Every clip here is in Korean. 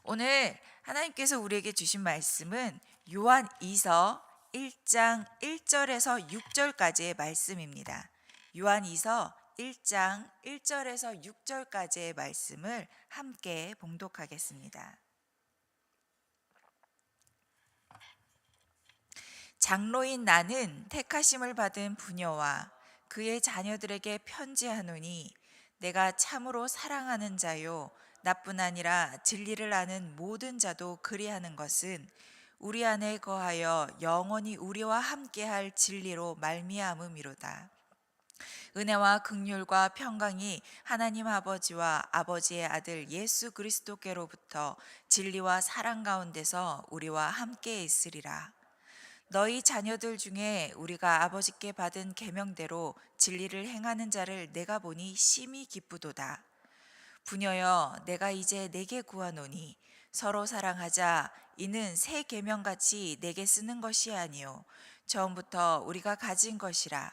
오늘 하나님께서 우리에게 주신 말씀은 요한 2서 1장 1절에서 6절까지의 말씀입니다. 요한 2서 1장 1절에서 6절까지의 말씀을 함께 봉독하겠습니다. 장로인 나는 택하심을 받은 부녀와 그의 자녀들에게 편지하노니 내가 참으로 사랑하는 자요 나뿐 아니라 진리를 아는 모든 자도 그리하는 것은 우리 안에 거하여 영원히 우리와 함께할 진리로 말미암음이로다. 은혜와 긍휼과 평강이 하나님 아버지와 아버지의 아들 예수 그리스도께로부터 진리와 사랑 가운데서 우리와 함께 있으리라. 너희 자녀들 중에 우리가 아버지께 받은 계명대로 진리를 행하는 자를 내가 보니 심히 기쁘도다. 부녀여, 내가 이제 내게 구하노니 서로 사랑하자. 이는 새 계명같이 내게 쓰는 것이 아니요 처음부터 우리가 가진 것이라.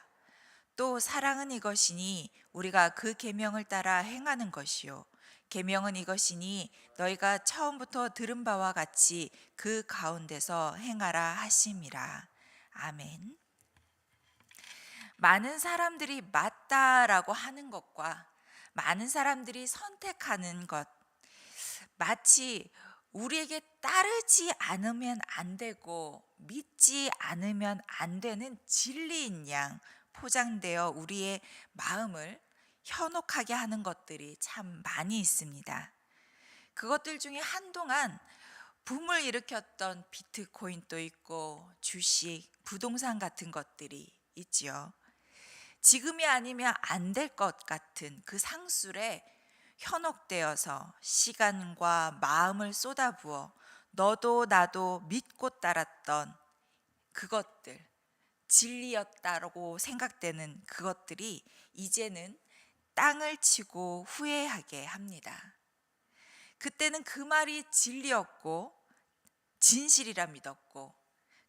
또 사랑은 이것이니 우리가 그 계명을 따라 행하는 것이요 계명은 이것이니 너희가 처음부터 들은 바와 같이 그 가운데서 행하라 하심이라. 아멘. 많은 사람들이 맞다라고 하는 것과 많은 사람들이 선택하는 것, 마치 우리에게 따르지 않으면 안 되고 믿지 않으면 안 되는 진리인 양 포장되어 우리의 마음을 현혹하게 하는 것들이 참 많이 있습니다. 그것들 중에 한동안 붐을 일으켰던 비트코인도 있고 주식, 부동산 같은 것들이 있지요. 지금이 아니면 안 될 것 같은 그 상술에 현혹되어서 시간과 마음을 쏟아부어 너도 나도 믿고 따랐던 그것들, 진리였다고 생각되는 그것들이 이제는 땅을 치고 후회하게 합니다. 그때는 그 말이 진리였고 진실이라 믿었고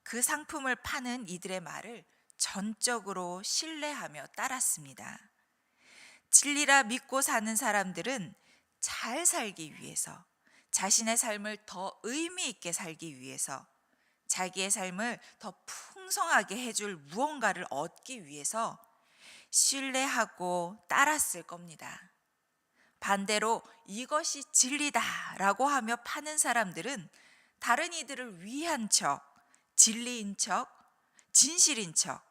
그 상품을 파는 이들의 말을 전적으로 신뢰하며 따랐습니다. 진리라 믿고 사는 사람들은 잘 살기 위해서, 자신의 삶을 더 의미 있게 살기 위해서, 자기의 삶을 더 풍성하게 해줄 무언가를 얻기 위해서 신뢰하고 따랐을 겁니다. 반대로 이것이 진리다라고 하며 파는 사람들은 다른 이들을 위한 척, 진리인 척, 진실인 척,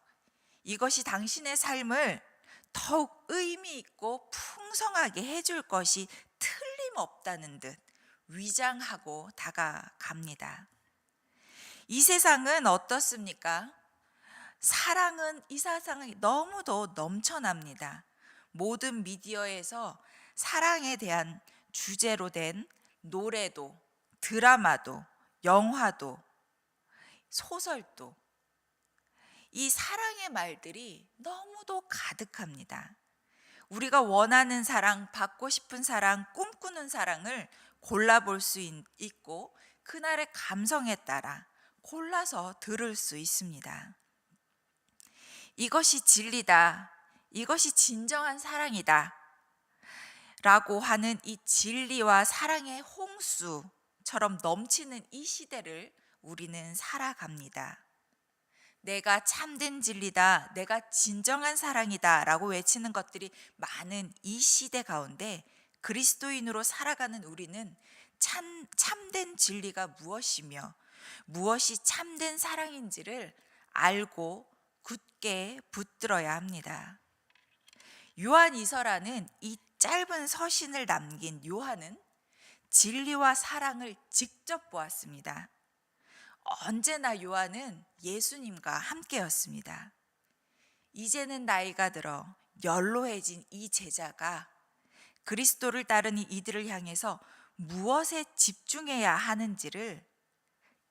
이것이 당신의 삶을 더욱 의미 있고 풍성하게 해줄 것이 틀림없다는 듯 위장하고 다가갑니다. 이 세상은 어떻습니까? 사랑은 이 세상에 너무도 넘쳐납니다. 모든 미디어에서 사랑에 대한 주제로 된 노래도, 드라마도, 영화도, 소설도, 이 사랑의 말들이 너무도 가득합니다. 우리가 원하는 사랑, 받고 싶은 사랑, 꿈꾸는 사랑을 골라볼 수 있고 그날의 감성에 따라 골라서 들을 수 있습니다. 이것이 진리다, 이것이 진정한 사랑이다 라고 하는 이 진리와 사랑의 홍수처럼 넘치는 이 시대를 우리는 살아갑니다. 내가 참된 진리다, 내가 진정한 사랑이다 라고 외치는 것들이 많은 이 시대 가운데 그리스도인으로 살아가는 우리는 참된 진리가 무엇이며 무엇이 참된 사랑인지를 알고 굳게 붙들어야 합니다. 요한 이서라는 이 짧은 서신을 남긴 요한은 진리와 사랑을 직접 보았습니다. 언제나 요한은 예수님과 함께였습니다. 이제는 나이가 들어 연로해진 이 제자가 그리스도를 따르는 이들을 향해서 무엇에 집중해야 하는지를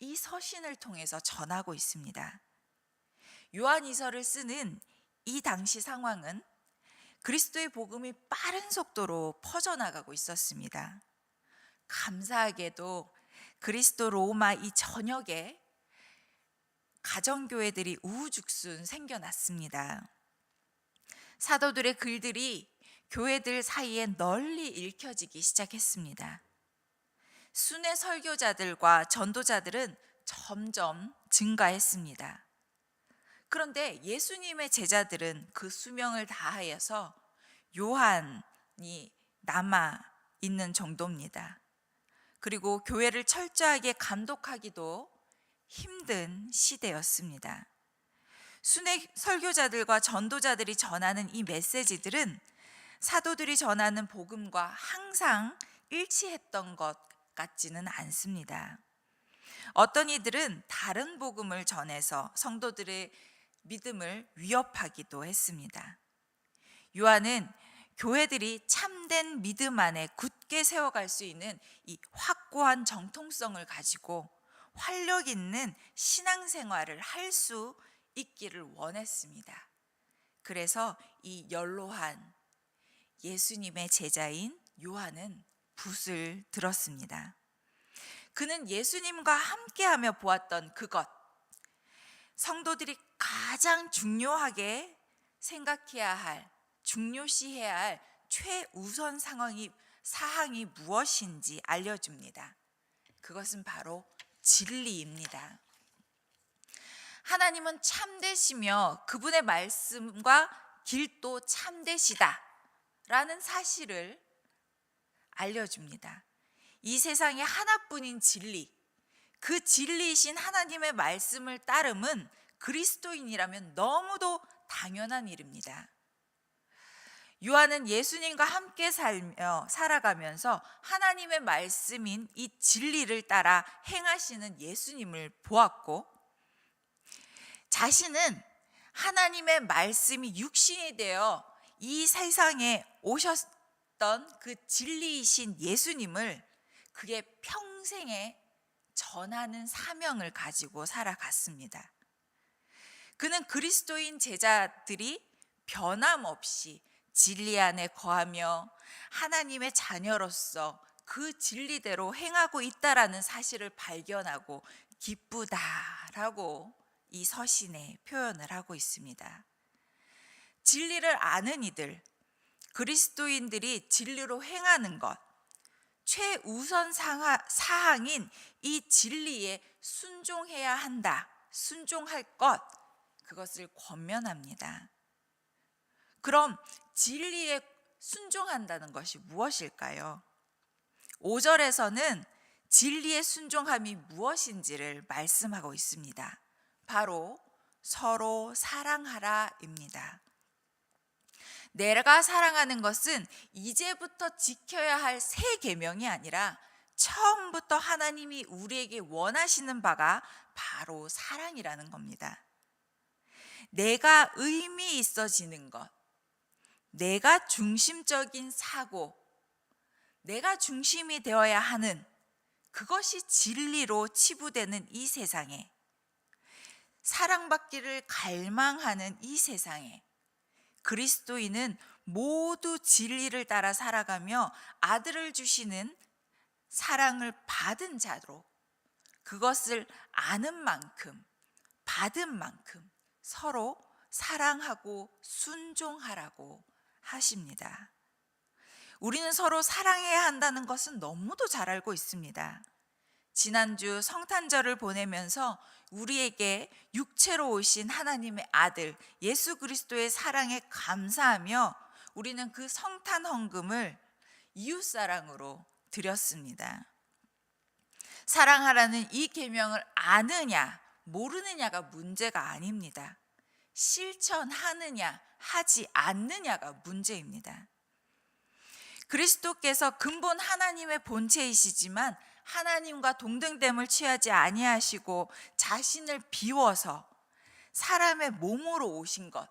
이 서신을 통해서 전하고 있습니다. 요한이서를 쓰는 이 당시 상황은 그리스도의 복음이 빠른 속도로 퍼져나가고 있었습니다. 감사하게도 그리스도 로마 이 전역에 가정교회들이 우후죽순 생겨났습니다. 사도들의 글들이 교회들 사이에 널리 읽혀지기 시작했습니다. 순회 설교자들과 전도자들은 점점 증가했습니다. 그런데 예수님의 제자들은 그 수명을 다하여서 요한이 남아 있는 정도입니다. 그리고 교회를 철저하게 감독하기도 힘든 시대였습니다. 순회 설교자들과 전도자들이 전하는 이 메시지들은 사도들이 전하는 복음과 항상 일치했던 것 같지는 않습니다. 어떤 이들은 다른 복음을 전해서 성도들의 믿음을 위협하기도 했습니다. 요한은 교회들이 참된 믿음 안에 굳게 세워갈 수 있는 이 확고한 정통성을 가지고 활력 있는 신앙생활을 할 수 있기를 원했습니다. 그래서 이 연로한 예수님의 제자인 요한은 붓을 들었습니다. 그는 예수님과 함께하며 보았던 그것, 성도들이 가장 중요하게 생각해야 할, 중요시해야 할 최우선 사항이 무엇인지 알려줍니다. 그것은 바로 진리입니다. 하나님은 참되시며 그분의 말씀과 길도 참되시다 라는 사실을 알려줍니다. 이 세상에 하나뿐인 진리, 그 진리이신 하나님의 말씀을 따름은 그리스도인이라면 너무도 당연한 일입니다. 요한은 예수님과 함께 살아가면서 하나님의 말씀인 이 진리를 따라 행하시는 예수님을 보았고, 자신은 하나님의 말씀이 육신이 되어 이 세상에 오셨던 그 진리이신 예수님을 그의 평생에 전하는 사명을 가지고 살아갔습니다. 그는 그리스도인 제자들이 변함없이 진리 안에 거하며 하나님의 자녀로서 그 진리대로 행하고 있다라는 사실을 발견하고 기쁘다라고 이 서신에 표현을 하고 있습니다. 진리를 아는 이들, 그리스도인들이 진리로 행하는 것, 최우선 사항인 이 진리에 순종해야 한다, 순종할 것, 그것을 권면합니다. 그럼 진리에 순종한다는 것이 무엇일까요? 5절에서는 진리의 순종함이 무엇인지를 말씀하고 있습니다. 바로 서로 사랑하라입니다. 내가 사랑하는 것은 이제부터 지켜야 할 새 계명이 아니라 처음부터 하나님이 우리에게 원하시는 바가 바로 사랑이라는 겁니다. 내가 의미 있어지는 것, 내가 중심적인 사고, 내가 중심이 되어야 하는 그것이 진리로 치부되는 이 세상에, 사랑받기를 갈망하는 이 세상에 그리스도인은 모두 진리를 따라 살아가며 아들을 주시는 사랑을 받은 자로, 그것을 아는 만큼, 받은 만큼 서로 사랑하고 순종하라고 하십니다. 우리는 서로 사랑해야 한다는 것은 너무도 잘 알고 있습니다. 지난주 성탄절을 보내면서 우리에게 육체로 오신 하나님의 아들 예수 그리스도의 사랑에 감사하며 우리는 그 성탄 헌금을 이웃사랑으로 드렸습니다. 사랑하라는 이 계명을 아느냐 모르느냐가 문제가 아닙니다. 실천하느냐 하지 않느냐가 문제입니다. 그리스도께서 근본 하나님의 본체이시지만 하나님과 동등됨을 취하지 아니하시고 자신을 비워서 사람의 몸으로 오신 것,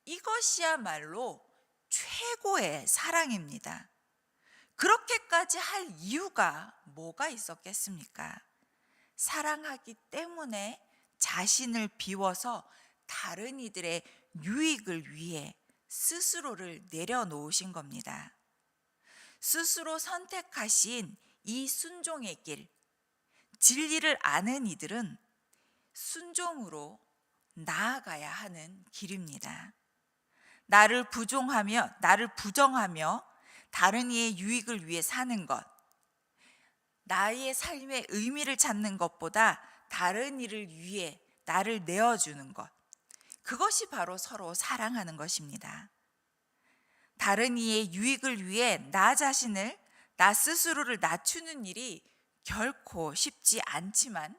이것이야말로 최고의 사랑입니다. 그렇게까지 할 이유가 뭐가 있었겠습니까? 사랑하기 때문에 자신을 비워서 다른 이들의 유익을 위해 스스로를 내려놓으신 겁니다. 스스로 선택하신 이 순종의 길, 진리를 아는 이들은 순종으로 나아가야 하는 길입니다. 나를 부정하며 다른 이의 유익을 위해 사는 것, 나의 삶의 의미를 찾는 것보다 다른 일을 위해 나를 내어주는 것. 그것이 바로 서로 사랑하는 것입니다. 다른 이의 유익을 위해 나 자신을, 나 스스로를 낮추는 일이 결코 쉽지 않지만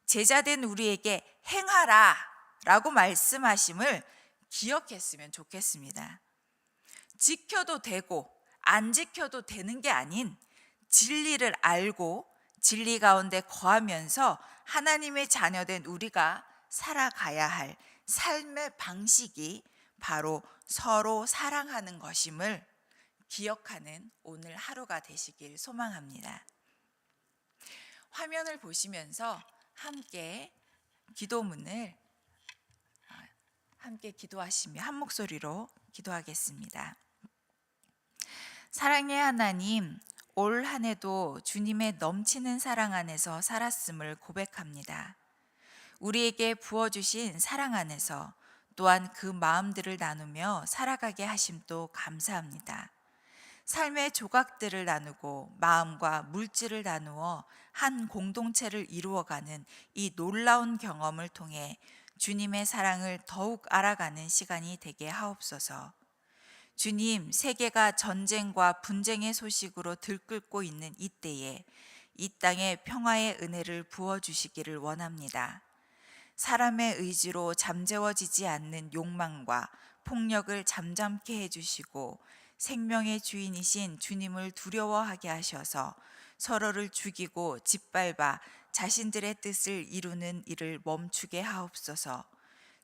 제자된 우리에게 행하라 라고 말씀하심을 기억했으면 좋겠습니다. 지켜도 되고 안 지켜도 되는 게 아닌 진리를 알고 진리 가운데 거하면서 하나님의 자녀된 우리가 살아가야 할 삶의 방식이 바로 서로 사랑하는 것임을 기억하는 오늘 하루가 되시길 소망합니다. 화면을 보시면서 함께 기도문을 함께 기도하시며 한 목소리로 기도하겠습니다. 사랑의 하나님, 올 한 해도 주님의 넘치는 사랑 안에서 살았음을 고백합니다. 우리에게 부어주신 사랑 안에서 또한 그 마음들을 나누며 살아가게 하심도 감사합니다. 삶의 조각들을 나누고 마음과 물질을 나누어 한 공동체를 이루어가는 이 놀라운 경험을 통해 주님의 사랑을 더욱 알아가는 시간이 되게 하옵소서. 주님, 세계가 전쟁과 분쟁의 소식으로 들끓고 있는 이때에 이 땅에 평화의 은혜를 부어주시기를 원합니다. 사람의 의지로 잠재워지지 않는 욕망과 폭력을 잠잠케 해주시고 생명의 주인이신 주님을 두려워하게 하셔서 서로를 죽이고 짓밟아 자신들의 뜻을 이루는 일을 멈추게 하옵소서.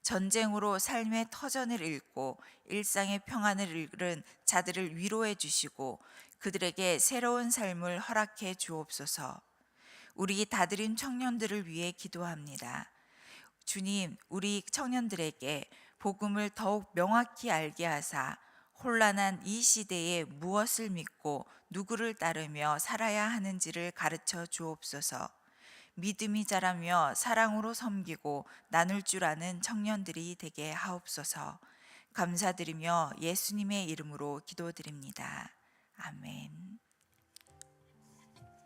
전쟁으로 삶의 터전을 잃고 일상의 평안을 잃은 자들을 위로해 주시고 그들에게 새로운 삶을 허락해 주옵소서. 우리 다들인 청년들을 위해 기도합니다. 주님, 우리 청년들에게 복음을 더욱 명확히 알게 하사 혼란한 이 시대에 무엇을 믿고 누구를 따르며 살아야 하는지를 가르쳐 주옵소서. 믿음이 자라며 사랑으로 섬기고 나눌 줄 아는 청년들이 되게 하옵소서. 감사드리며 예수님의 이름으로 기도드립니다. 아멘.